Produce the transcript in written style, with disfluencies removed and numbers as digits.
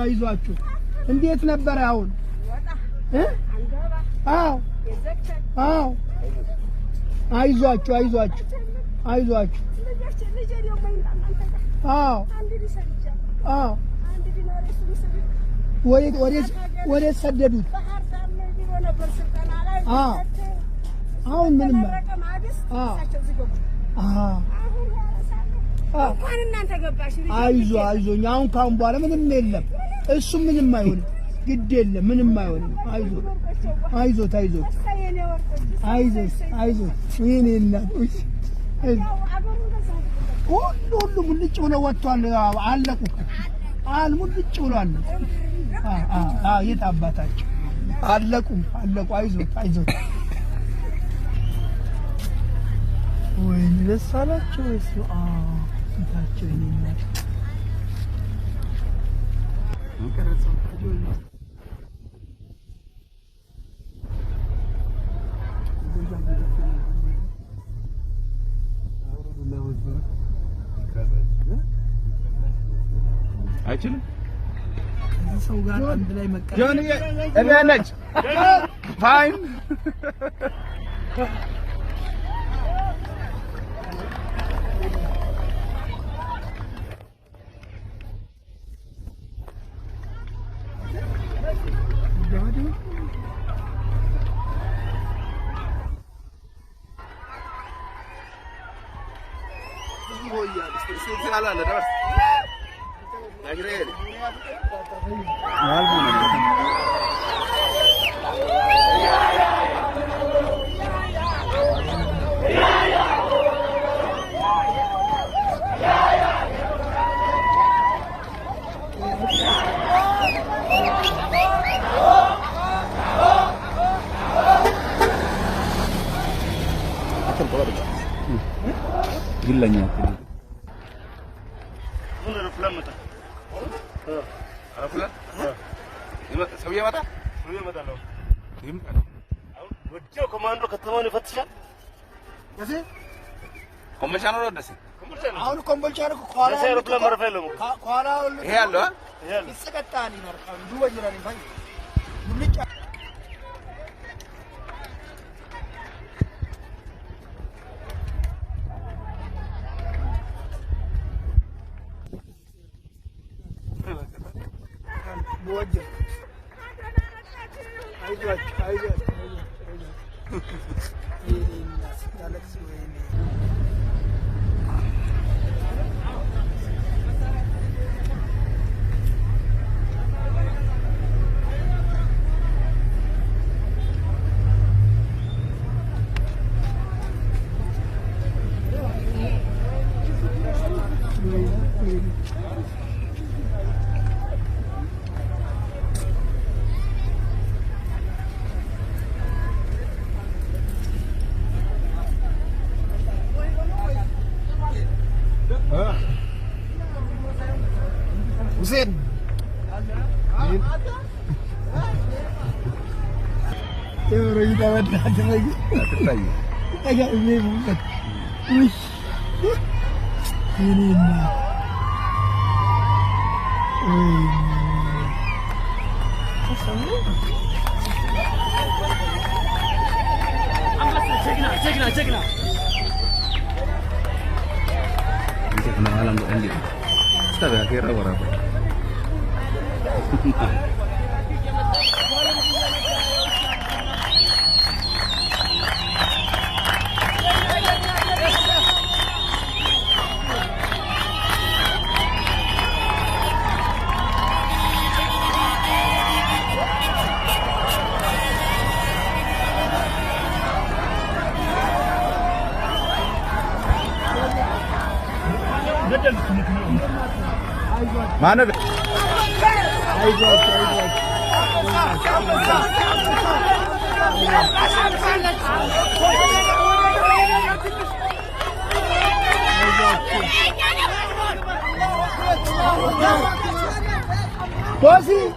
አይዟችሁ እንዴት ነበር አሁን አዎ አይዟችሁ አዎ ወደ ሰደዱት አሁን ምንም እንኳን እናንተ ገባሽ አይዞኝ አሁን ካሁን በኋላ ምንም የለም እሱ ምንም አይሆንም ግድ የለም ምንም አይሆንም አይዞት ይሄኔ እናት ሁሉም ልጭ ብለው ወጥቷል አለቁ ሙልጭ ብሏል የት አባታቸው አለቁ አይዞት ወይኔ ደስ አላቸው እሱ እንታቸው ይሄና እንቀረጸው አይችልም ሰው ጋር አንድ ላይ መቀመጥ ጆኒ እኔ ፋይን ግለኛ ሰውዬ መጣ ነው ወዲያው ኮማንዶ ከተማውን ይፈትሻል እዚህ ኮምቦልቻ ነው ደስ አሁን ኮምቦልቻ ነው ኳላ አይሮፕላን ማረፊያ የለም ኳላ ይሄ ያለው ይስቀጣል ይመርጣል ዱወጅራን ይፋይ ሙልጫ ወጀ አይዟችሁ Husein Teori kita ada lagi. Agak memang. Wih. Ini nah. Cekna. Bisa kenalan untuk Andy. Kita kira berapa? Mana? Bosi.